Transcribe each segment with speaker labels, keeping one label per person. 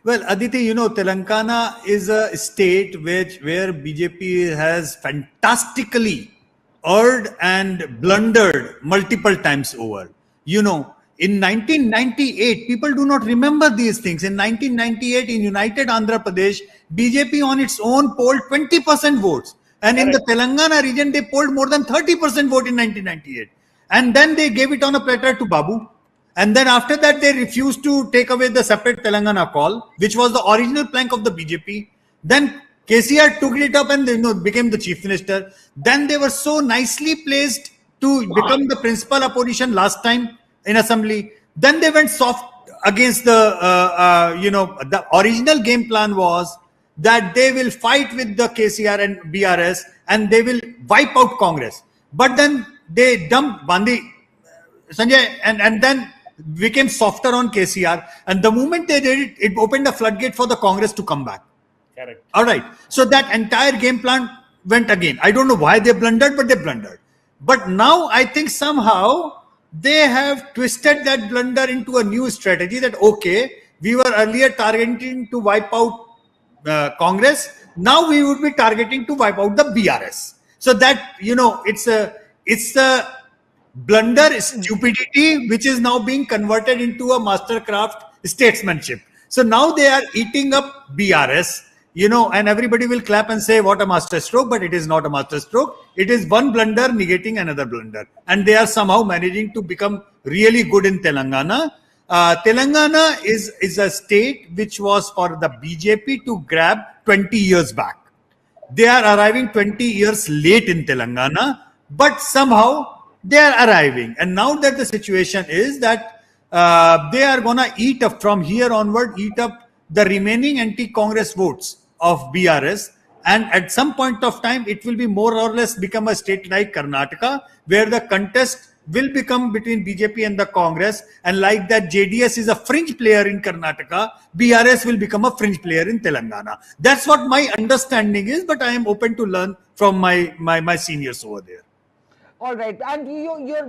Speaker 1: Well, Aditi, Telangana is a state where BJP has fantastically erred and blundered multiple times over. In 1998, people do not remember these things. In 1998, in United Andhra Pradesh, BJP on its own polled 20% votes. And in the Telangana region, they polled more than 30% vote in 1998. And then they gave it on a platter to Babu. And then after that, they refused to take away the separate Telangana call, which was the original plank of the BJP. Then KCR took it up and became the chief minister. Then they were so nicely placed to become the principal opposition last time in assembly. Then they went soft against the original game plan was that they will fight with the KCR and BRS and they will wipe out Congress. But then they dumped Sanjay and then became softer on KCR. And the moment they did it, it opened a floodgate for the Congress to come back.
Speaker 2: Correct.
Speaker 1: All right. So that entire game plan went again. I don't know why they blundered, but they blundered. But now I think somehow they have twisted that blunder into a new strategy that, okay, we were earlier targeting to wipe out Congress. Now we would be targeting to wipe out the BRS. So that, it's a blunder stupidity, which is now being converted into a mastercraft statesmanship. So now they are eating up BRS, and everybody will clap and say, what a master stroke, but it is not a master stroke. It is one blunder negating another blunder. And they are somehow managing to become really good in Telangana. Telangana is a state which was for the BJP to grab 20 years back. They are arriving 20 years late in Telangana, but somehow they are arriving. And now that the situation is that they are going to eat up from here onward, eat up the remaining anti-Congress votes of BRS. And at some point of time, it will be more or less become a state like Karnataka, where the contest will become between BJP and the Congress. And like that, JDS is a fringe player in Karnataka, BRS will become a fringe player in Telangana. That's what my understanding is, but I am open to learn from my seniors over there.
Speaker 3: All right, and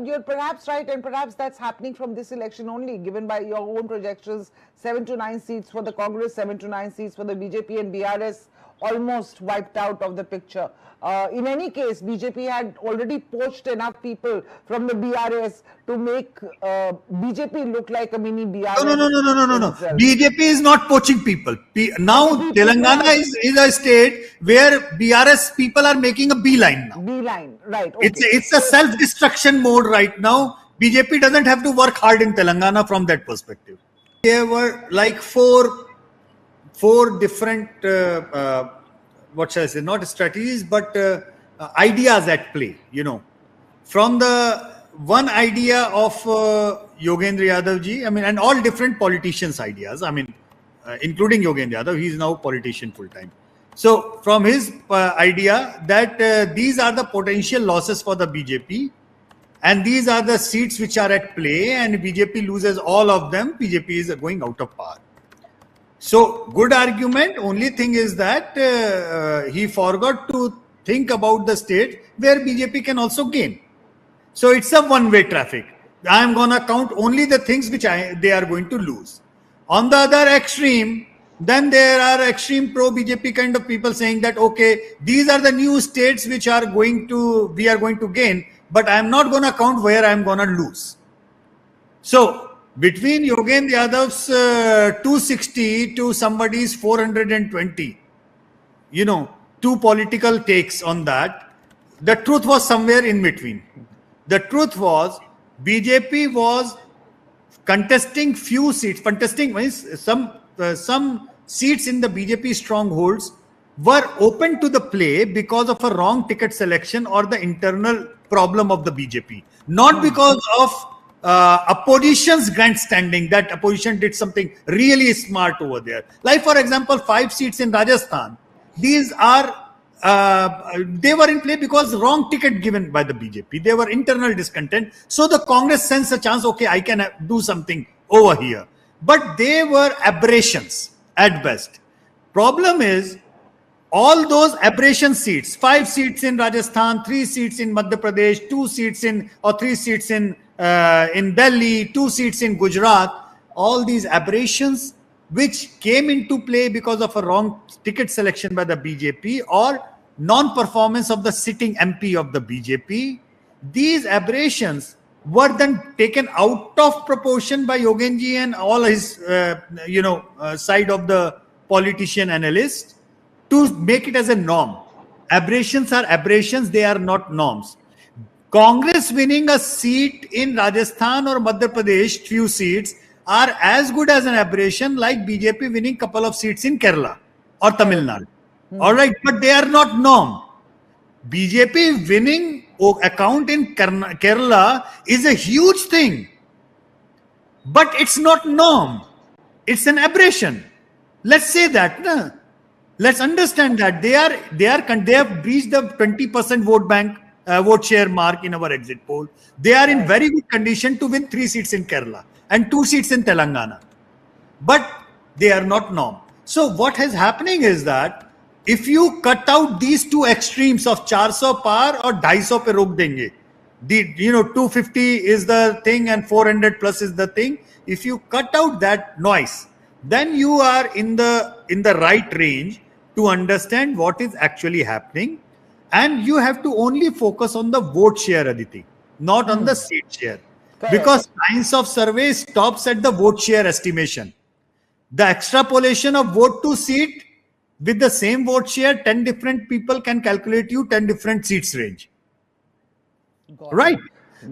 Speaker 3: you're perhaps right, and perhaps that's happening from this election only, given by your own projections, 7 to 9 seats for the Congress, 7 to 9 seats for the BJP, and BRS almost wiped out of the picture. In any case, BJP had already poached enough people from the BRS to make BJP look like a mini BRS.
Speaker 1: No. BJP is not poaching people. Now Telangana is a state where BRS people are making a beeline now.
Speaker 3: Beeline, right. Okay.
Speaker 1: It's a self-destruction mode right now. BJP doesn't have to work hard in Telangana from that perspective. There were like four different, what shall I say, not strategies, but ideas at play, From the one idea of Yogendra Yadav ji, and all different politicians' ideas, including Yogendra Yadav, he is now politician full-time. So from his idea that these are the potential losses for the BJP, and these are the seats which are at play, and BJP loses all of them, BJP is going out of power. So, good argument. Only thing is that he forgot to think about the state where BJP can also gain. So, it's a one-way traffic. I am going to count only the things which they are going to lose. On the other extreme, then there are extreme pro-BJP kind of people saying that, okay, these are the new states which we are going to gain, but I am not going to count where I am going to lose. So, between Yogendra Yadav's 260 to somebody's 420, two political takes on that. The truth was somewhere in between. The truth was BJP was contesting few seats. Contesting means some seats in the BJP strongholds were open to the play because of a wrong ticket selection or the internal problem of the BJP, not because of opposition's grandstanding, that opposition did something really smart over there. Like, for example, 5 seats in Rajasthan. These are, they were in play because wrong ticket given by the BJP. They were internal discontent. So the Congress sensed a chance, okay, I can do something over here. But they were aberrations at best. Problem is, all those aberration seats, 5 seats in Rajasthan, 3 seats in Madhya Pradesh, 2 seats in, or 3 seats in Delhi, 2 seats in Gujarat, all these aberrations which came into play because of a wrong ticket selection by the BJP or non-performance of the sitting MP of the BJP, these aberrations were then taken out of proportion by Yogenji and all his, side of the politician analyst to make it as a norm. Aberrations are aberrations, they are not norms. Congress winning a seat in Rajasthan or Madhya Pradesh, few seats, are as good as an aberration like BJP winning couple of seats in Kerala or Tamil Nadu. All right, but they are not norm. BJP winning account in Kerala is a huge thing, but it's not norm. It's an aberration. Let's say that. No? Let's understand that they have breached the 20% vote bank vote share mark in our exit poll. They are in very good condition to win 3 seats in Kerala and 2 seats in Telangana, but they are not norm. So what is happening is that if you cut out these two extremes of 400 par or 250 pe rok denge, 250 is the thing and 400 plus is the thing. If you cut out that noise, then you are in the right range to understand what is actually happening, and you have to only focus on the vote share, Aditi, not on the seat share. Correct. Because science of survey stops at the vote share estimation. The extrapolation of vote to seat with the same vote share, 10 different people can calculate you 10 different seats range. Right?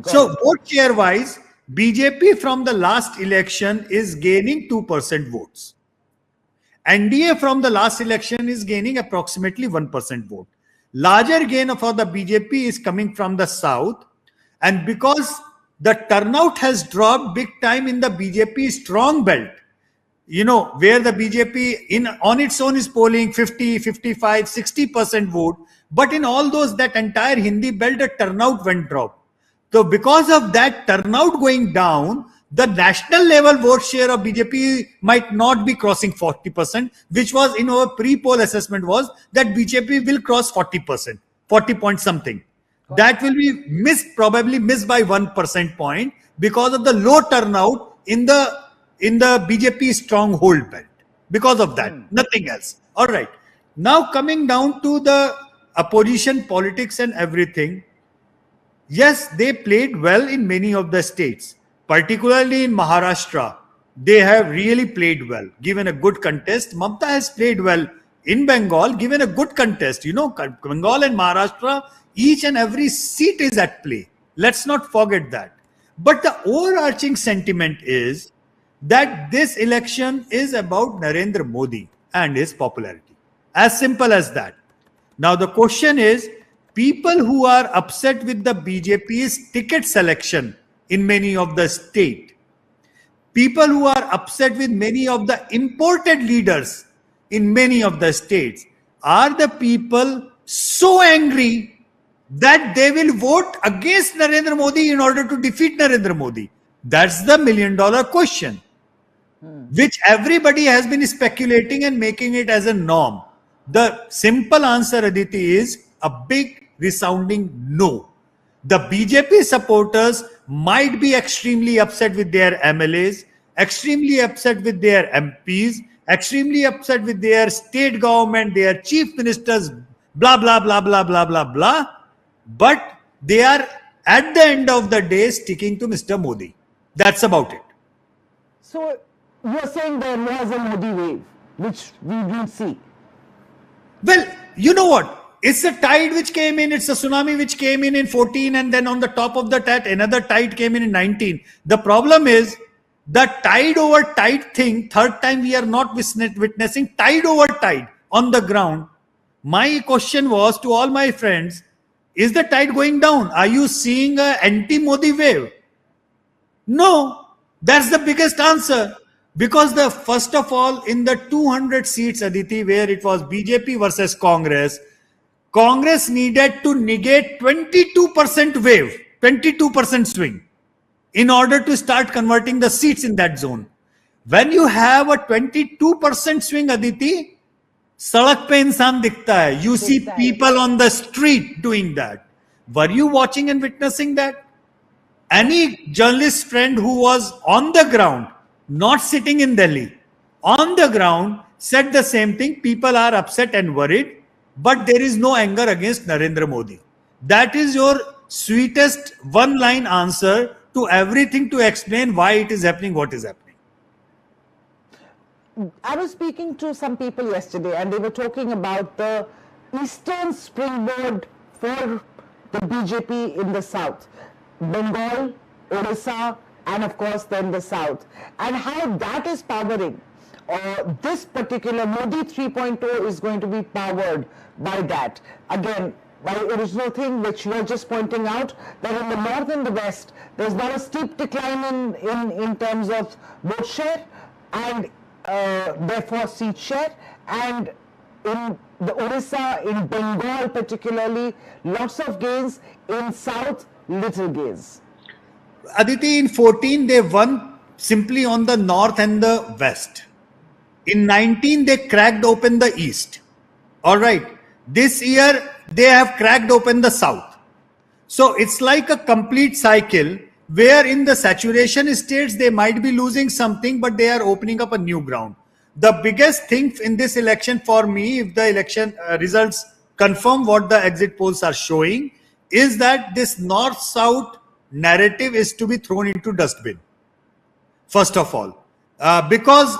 Speaker 1: So vote share wise, BJP from the last election is gaining 2% votes. NDA from the last election is gaining approximately 1% vote. Larger gain for the BJP is coming from the south, and because the turnout has dropped big time in the BJP strong belt, where the BJP on its own is polling 50, 55, 60% vote, but in all those, that entire Hindi belt, the turnout went drop. So because of that turnout going down, the national level vote share of BJP might not be crossing 40%, which was in our pre-poll assessment was that BJP will cross 40%, 40 point something. That will be probably missed by 1% point because of the low turnout in the BJP stronghold belt. Because of that, nothing else. All right. Now coming down to the opposition politics and everything. Yes, they played well in many of the states, particularly in Maharashtra. They have really played well, given a good contest. Mamta has played well in Bengal, given a good contest. Bengal and Maharashtra, each and every seat is at play. Let's not forget that. But the overarching sentiment is that this election is about Narendra Modi and his popularity. As simple as that. Now the question is, people who are upset with the BJP's ticket selection in many of the state, people who are upset with many of the imported leaders in many of the states, are the people so angry that they will vote against Narendra Modi in order to defeat Narendra Modi? That's the $1 million question, which everybody has been speculating and making it as a norm. The simple answer, Aditi, is a big resounding no. The BJP supporters might be extremely upset with their MLAs, extremely upset with their MPs, extremely upset with their state government, their chief ministers, blah, blah, blah, blah, blah, blah, blah. But they are, at the end of the day, sticking to Mr. Modi. That's about it.
Speaker 3: So, you're saying there was a Modi wave, which we didn't see.
Speaker 1: Well, you know what? It's a tide which came in. It's a tsunami which came in 14, and then on the top of the tide, another tide came in 19. The problem is the tide over tide thing. Third time we are not witnessing tide over tide on the ground. My question was to all my friends, is the tide going down? Are you seeing an anti-Modi wave? No, that's the biggest answer. Because first of all, in the 200 seats, Aditi, where it was BJP versus Congress, Congress needed to negate 22% wave, 22% swing in order to start converting the seats in that zone. When you have a 22% swing, Aditi, sadak pe insaan dikhta hai. You see people on the street doing that. Were you watching and witnessing that? Any journalist friend who was on the ground, not sitting in Delhi, on the ground said the same thing. People are upset and worried, but there is no anger against Narendra Modi. That is your sweetest one line answer to everything to explain why it is happening, what is happening.
Speaker 3: I was speaking to some people yesterday and they were talking about the eastern springboard for the BJP in the south. Bengal, Orissa, and of course then the south. And how that is powering this particular Modi 3.0 is going to be powered by that. Again, my original thing which you are just pointing out, that in the north and the west, there's not a steep decline in terms of vote share and therefore seat share, and in the Orissa, in Bengal particularly, lots of gains, in south, little gains.
Speaker 1: Aditi, in 14 they won simply on the north and the west. In 19 they cracked open the east. All right. This year they have cracked open the south. So it's like a complete cycle where in the saturation states they might be losing something, but they are opening up a new ground. The biggest thing in this election for me, if the election results confirm what the exit polls are showing, is that this north-south narrative is to be thrown into dustbin. First of all, because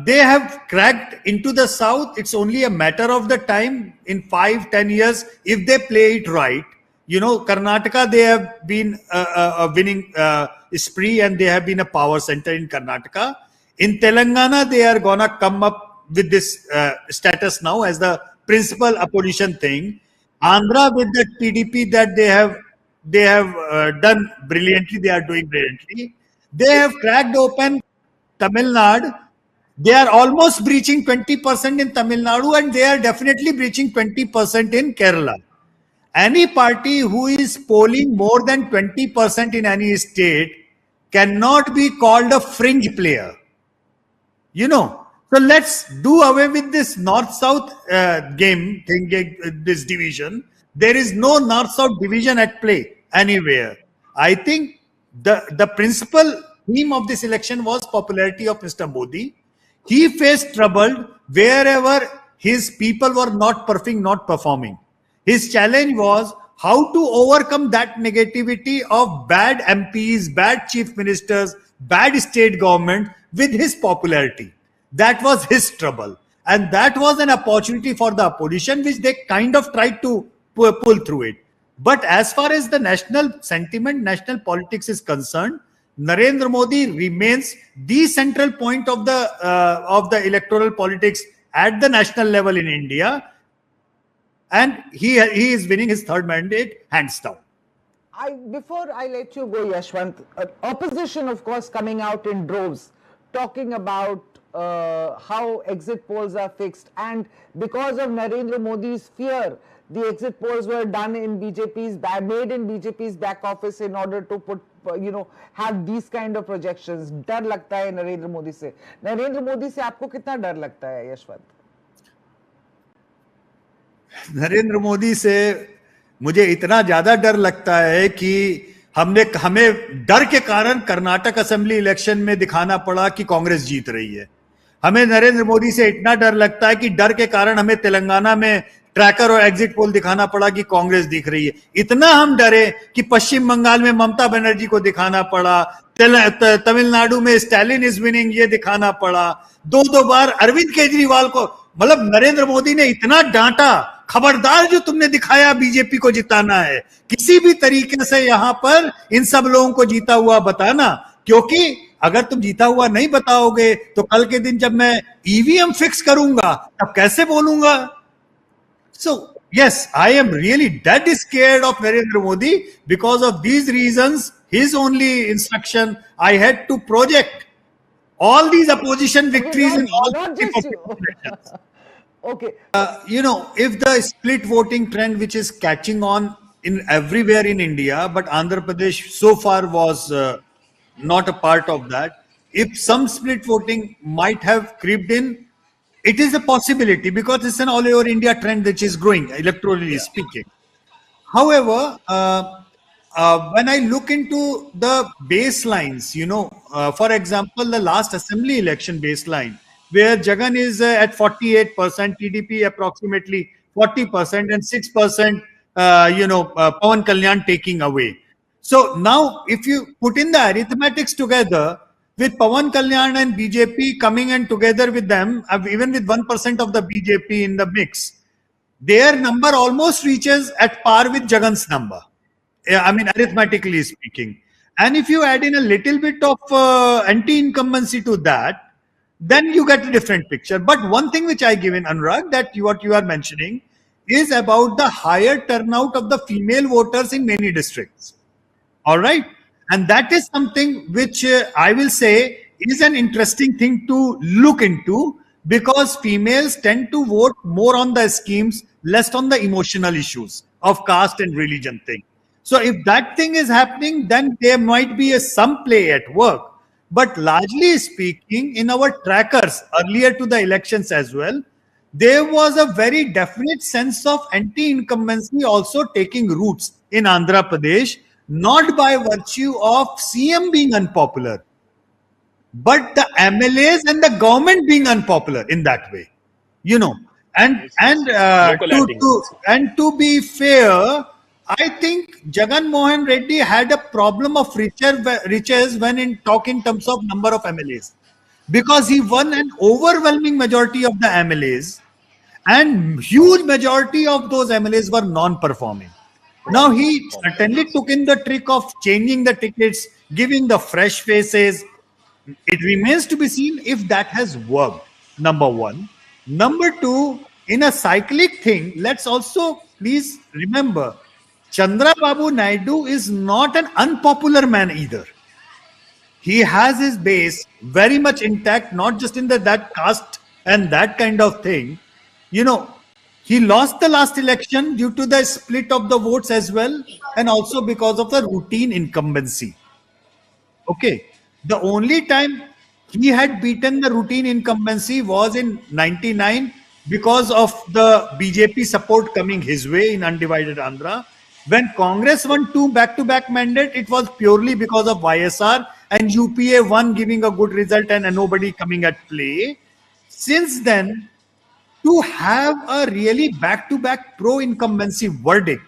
Speaker 1: they have cracked into the south. It's only a matter of the time in 5-10 years if they play it right. Karnataka, they have been a winning spree and they have been a power center in Karnataka. In Telangana, they are gonna come up with this status now as the principal opposition thing. Andhra, with that PDP that they have done brilliantly, they are doing brilliantly. They have cracked open Tamil Nadu. They are almost breaching 20% in Tamil Nadu, and they are definitely breaching 20% in Kerala. Any party who is polling more than 20% in any state cannot be called a fringe player. So let's do away with this north-south game thing, this division. There is no north-south division at play anywhere. I think the principal theme of this election was popularity of Mr. Modi. He faced trouble wherever his people were not performing. His challenge was how to overcome that negativity of bad MPs, bad chief ministers, bad state government with his popularity. That was his trouble. And that was an opportunity for the opposition, which they kind of tried to pull through it. But as far as the national sentiment, national politics is concerned, Narendra Modi remains the central point of the electoral politics at the national level in India. And he is winning his third mandate hands down.
Speaker 3: Before I let you go, Yashwant, opposition, of course, coming out in droves, talking about how exit polls are fixed. And because of Narendra Modi's fear, the exit polls were done in made in BJP's back office in order to put, have these kind of projections. डर लगता है नरेंद्र मोदी से. नरेंद्र मोदी से आपको कितना डर लगता है, यशवंत?
Speaker 1: नरेंद्र मोदी से मुझे इतना ज्यादा डर लगता है कि हमें डर के कारण कर्नाटक असेंबली इलेक्शन में दिखाना पड़ा कि कांग्रेस जीत रही है. हमें नरेंद्र मोदी से इतना डर लगता है कि डर के कारण हमें तेलंगाना में ट्रैकर और एग्जिट पोल दिखाना पड़ा कि कांग्रेस दिख रही है. इतना हम डरे कि पश्चिम बंगाल में ममता बनर्जी को दिखाना पड़ा, तमिलनाडु में स्टैलिन इज विनिंग ये दिखाना पड़ा, दो बार अरविंद केजरीवाल को. मतलब नरेंद्र मोदी ने इतना डांटा, खबरदार जो तुमने दिखाया बीजेपी को जिताना है, किसी भी तरीके से यहां पर इन सब लोगों को जीता हुआ बताना, क्योंकि अगर तुम जीता हुआ नहीं बताओगे तो कल के दिन जब मैं ईवीएम फिक्स करूंगा तब कैसे बोलूंगा. So yes, I am really dead scared of Narendra Modi. Because of these reasons, his only instruction, I had to project all these opposition victories in all elections.
Speaker 3: Okay.
Speaker 1: If the split voting trend, which is catching on in everywhere in India, but Andhra Pradesh so far was not a part of that. If some split voting might have creeped in, it is a possibility because it's an all over India trend which is growing, electorally speaking. However, when I look into the baselines, for example, the last assembly election baseline, where Jagan is at 48%, TDP approximately 40%, and 6%, Pawan Kalyan taking away. So now, if you put in the arithmetics together, with Pawan Kalyan and BJP coming in together with them, even with 1% of the BJP in the mix, their number almost reaches at par with Jagan's number. I mean, arithmetically speaking. And if you add in a little bit of anti-incumbency to that, then you get a different picture. But one thing which I give in Anurag, that what you are mentioning is about the higher turnout of the female voters in many districts. All right. And that is something which I will say is an interesting thing to look into, because females tend to vote more on the schemes, less on the emotional issues of caste and religion thing. So if that thing is happening, then there might be some play at work. But largely speaking, in our trackers earlier to the elections as well, there was a very definite sense of anti-incumbency also taking roots in Andhra Pradesh, not by virtue of CM being unpopular, but the MLAs and the government being unpopular in that way, you know. To be fair, I think Jagan Mohan Reddy had a problem of riches when in talk in terms of number of MLAs, because he won an overwhelming majority of the MLAs, and huge majority of those MLAs were non-performing. Now he certainly took in the trick of changing the tickets, giving the fresh faces. It remains to be seen if that has worked. Number one. Number two, in a cyclic thing, let's also please remember, Chandra Babu Naidu is not an unpopular man either. He has his base very much intact, not just in that caste and that kind of thing. You know, he lost the last election due to the split of the votes as well, and also because of the routine incumbency. Okay. The only time he had beaten the routine incumbency was in 99, because of the BJP support coming his way in undivided Andhra. When Congress won 2 back-to-back mandate, it was purely because of YSR and UPA 1 giving a good result and nobody coming at play. Since then, to have a really back-to-back pro-incumbency verdict,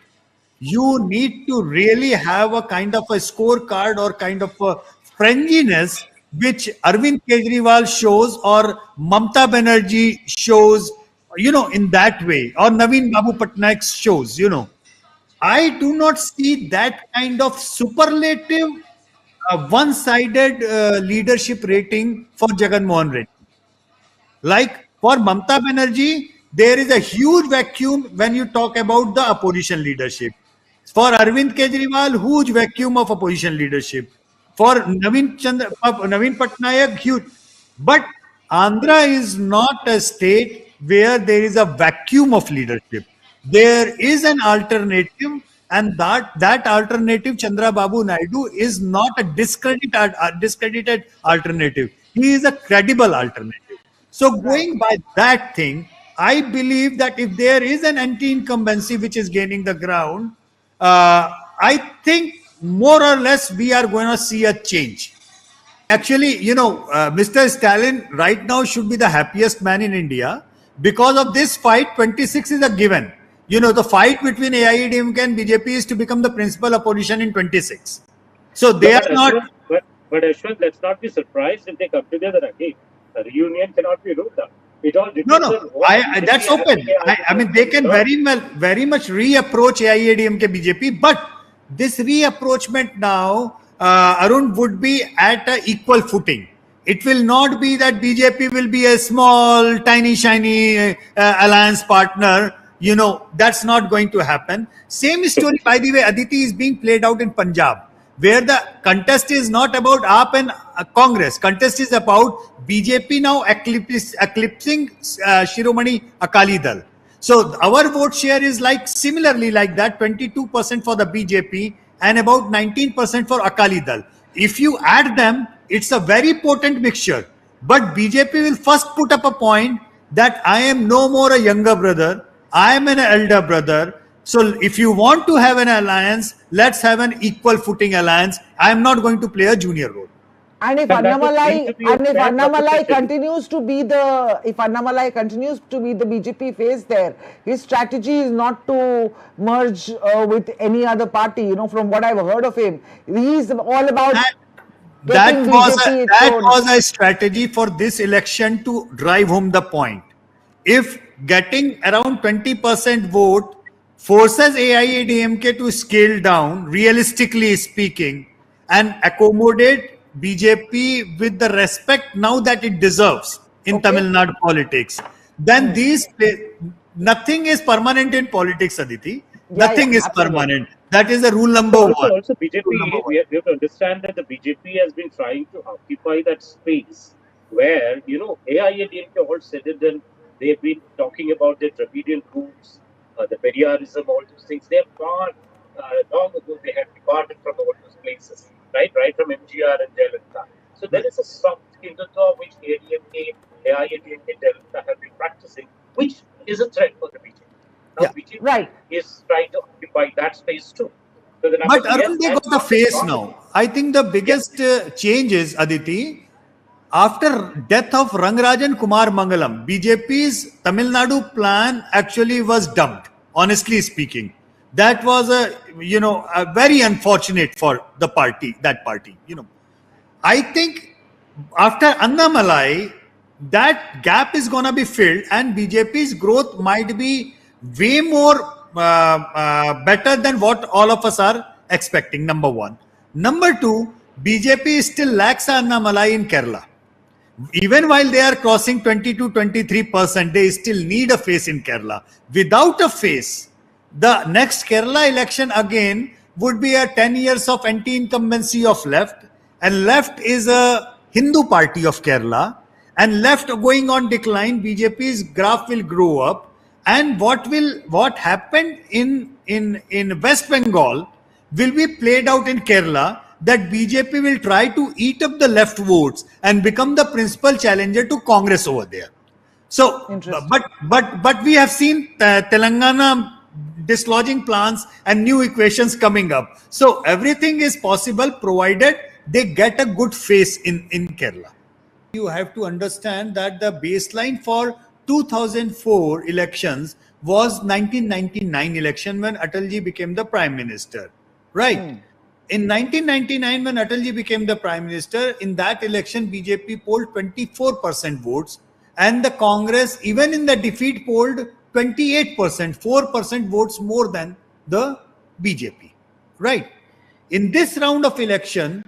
Speaker 1: you need to really have a kind of a scorecard or kind of a friendliness which Arvind Kejriwal shows or Mamta Banerjee shows, in that way, or Naveen Babu Patnaik shows, I do not see that kind of superlative, one-sided leadership rating for Jagan Mohan Reddy. Like for Mamta Banerjee, there is a huge vacuum when you talk about the opposition leadership. For Arvind Kejriwal, huge vacuum of opposition leadership. For Naveen Patnaik, huge. But Andhra is not a state where there is a vacuum of leadership. There is an alternative, and that alternative, Chandra Babu Naidu, is not a discredited alternative. He is a credible alternative. So going by that thing, I believe that if there is an anti-incumbency which is gaining the ground, I think more or less we are going to see a change. Actually, Mr. Stalin right now should be the happiest man in India. Because of this fight, 26 is a given. The fight between AIADMK and BJP is to become the principal opposition in 26. So they are not...
Speaker 2: But Yashwant, let's not be surprised if they come together again. A reunion cannot be ruled out. It all depends on what
Speaker 1: that's open. I mean, they can very much reapproach AIADMK BJP, but this reapproachment now, Arun, would be at an equal footing. It will not be that BJP will be a small, tiny, shiny alliance partner. That's not going to happen. Same story, by the way, Aditi, is being played out in Punjab, where the contest is not about AAP and Congress. Contest is about BJP now eclipsing Shiromani Akali Dal. So our vote share is similarly like that, 22% for the BJP and about 19% for Akali Dal. If you add them, it's a very potent mixture. But BJP will first put up a point that I am no more a younger brother, I am an elder brother. So if you want to have an alliance, let's have an equal footing alliance. I am not going to play a junior role.
Speaker 3: And if
Speaker 2: And that would seem to
Speaker 3: Annamalai,
Speaker 2: be a
Speaker 3: and if
Speaker 2: fair
Speaker 3: Annamalai
Speaker 2: proposition.
Speaker 3: continues to be the, if Annamalai continues to be the BJP face there, his strategy is not to merge with any other party. You know, from what I've heard of him, he's all about
Speaker 1: That,
Speaker 3: getting BJP its
Speaker 1: that
Speaker 3: own.
Speaker 1: was a strategy for this election to drive home the point. If getting around 20% vote forces AIADMK to scale down, realistically speaking, and accommodate BJP with the respect now that it deserves in
Speaker 3: Okay.
Speaker 1: Tamil Nadu politics, then nothing is permanent in politics, Aditi.
Speaker 3: Yeah,
Speaker 1: Nothing is
Speaker 3: absolutely.
Speaker 1: permanent. That is the rule
Speaker 2: But
Speaker 1: number one.
Speaker 2: also
Speaker 1: Rule number
Speaker 2: BJP,
Speaker 1: one.
Speaker 2: we have to understand that the BJP has been trying to occupy that space where, AIADMK all said it, and they've been talking about their Dravidian roots, the Periarism, all those things. They have gone long ago. They have departed from all those places, right? Right from MGR and Jayalalitha. So there is a soft Hindutva which AIADMK, Jayalalitha have been practicing, which is a threat for the BJP. Now
Speaker 1: Yeah.
Speaker 2: BJP
Speaker 3: Right.
Speaker 2: is trying to occupy that space too. So the
Speaker 1: But
Speaker 2: numbers, yes,
Speaker 1: Arun, they
Speaker 2: and
Speaker 1: got a face now. I think the biggest change is, Aditi, after death of Rangarajan Kumar Mangalam, BJP's Tamil Nadu plan actually was dumped, honestly speaking. That was a very unfortunate for the party, that party. I think after Annamalai, that gap is going to be filled, and BJP's growth might be way more better than what all of us are expecting. Number one. Number two, BJP still lacks Annamalai in Kerala. Even while they are crossing 20 to 23%, they still need a face in Kerala. Without a face, the next Kerala election again would be a 10 years of anti-incumbency of left, and left is a Hindu party of Kerala, and left going on decline. BJP's graph will grow up, and what happened in West Bengal will be played out in Kerala, that BJP will try to eat up the left votes and become the principal challenger to Congress over there. So,
Speaker 3: Interesting.
Speaker 1: but we have seen Telangana dislodging plans and new equations coming up. So everything is possible provided they get a good face in Kerala. You have to understand that the baseline for 2004 elections was 1999 election when Atalji became the prime minister, right? In 1999, when Atalji became the prime minister, in that election, BJP polled 24% votes, and the Congress, even in the defeat, polled 28%, 4% votes more than the BJP, right? In this round of election,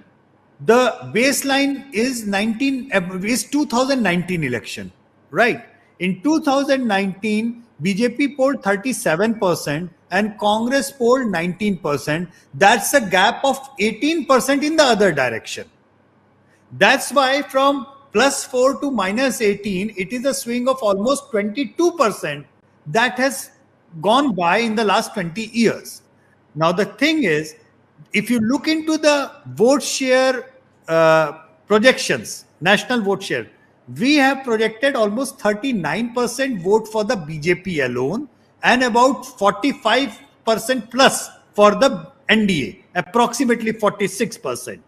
Speaker 1: the baseline is 2019 election, right? In 2019, BJP polled 37% and Congress polled 19%. That's a gap of 18% in the other direction. That's why from +4 to -18, it is a swing of almost 22% that has gone by in the last 20 years. Now, the thing is, if you look into the vote share projections, national vote share, we have projected almost 39% vote for the BJP alone and about 45% plus for the NDA, approximately 46%,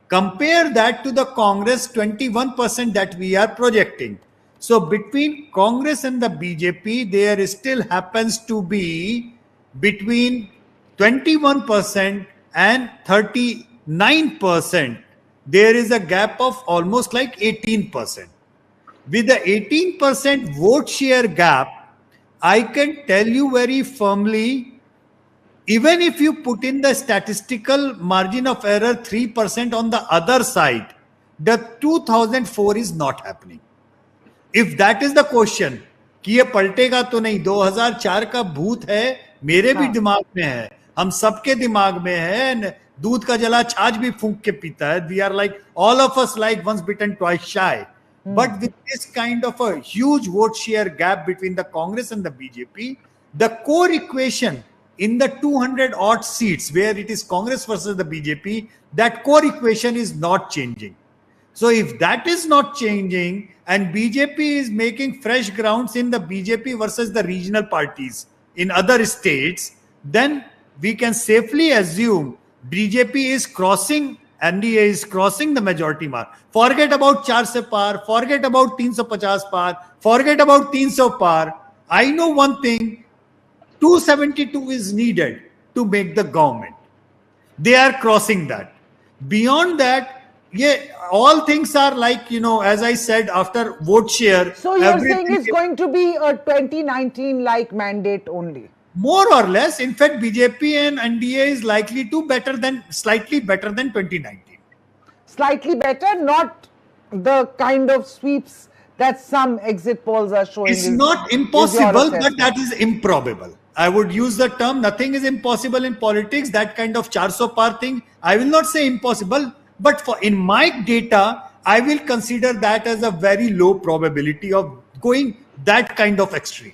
Speaker 1: Compare that to the Congress 21% that we are projecting. So between Congress and the BJP, there still happens to be between 21% and 39%. There is a gap of almost like 18%. With the 18% vote share gap, I can tell you very firmly, even if you put in the statistical margin of error 3% on the other side, the 2004 is not happening. If that is the question, कि ये पलटेगा तो नहीं, 2004 का भूत है, मेरे भी दिमाग में है, हम सबके दिमाग में है, दूध का जला छाछ भी फूंक के पीता है. We are like, all of us like once bitten twice shy. But with this kind of a huge vote share gap between the Congress and the BJP, the core equation in the 200 odd seats where it is Congress versus the BJP, that core equation is not changing. So if that is not changing and BJP is making fresh grounds in the BJP versus the regional parties in other states, then we can safely assume BJP is crossing NDA is crossing the majority mark. Forget about 400 par, forget about 350 par, forget about 300 par. I know one thing, 272 is needed to make the government. They are crossing that. Beyond that, yeah, all things are like, as I said, after vote share.
Speaker 3: So you're saying it's going to be a 2019 like mandate only?
Speaker 1: More or less. In fact, BJP and NDA is likely to slightly better than 2019.
Speaker 3: Slightly better, not the kind of sweeps that some exit polls are showing.
Speaker 1: It's not impossible, but that is improbable. I would use the term, nothing is impossible in politics. That kind of 400 par thing, I will not say impossible, but in my data, I will consider that as a very low probability of going that kind of extreme.